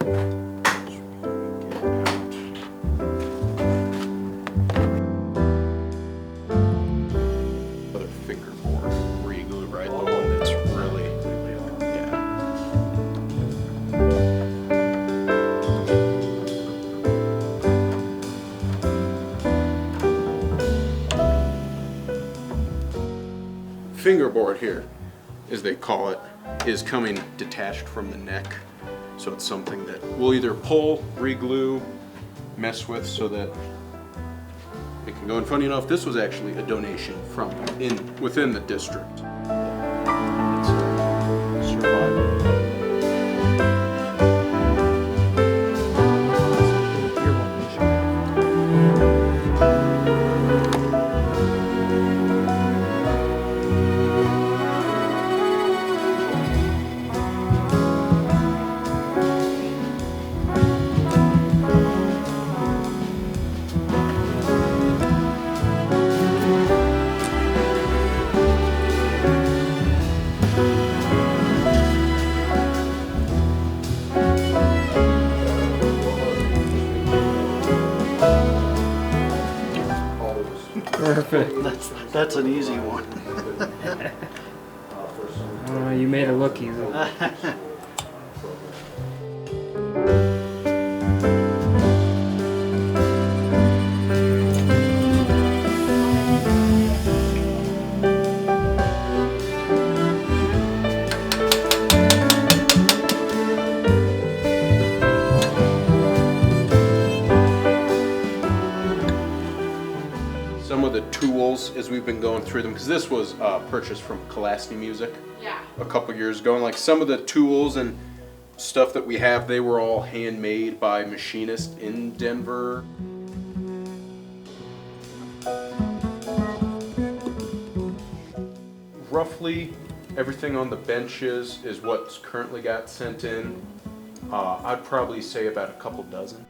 Other fingerboard reglue, right? The one that's really, yeah. Fingerboard here, as they call it, is coming detached from the neck. So it's something that we'll either pull, reglue, mess with so that it can go. And funny enough, this was actually a donation from within the district. Perfect. That's an easy one. Oh, you made it look easy. Some of the tools as we've been going through them, because this was purchased from Kalasny Music a couple years ago, and like some of the tools and stuff that we have, they were all handmade by machinists in Denver. Roughly everything on the benches is what's currently got sent in. I'd probably say about a couple dozen.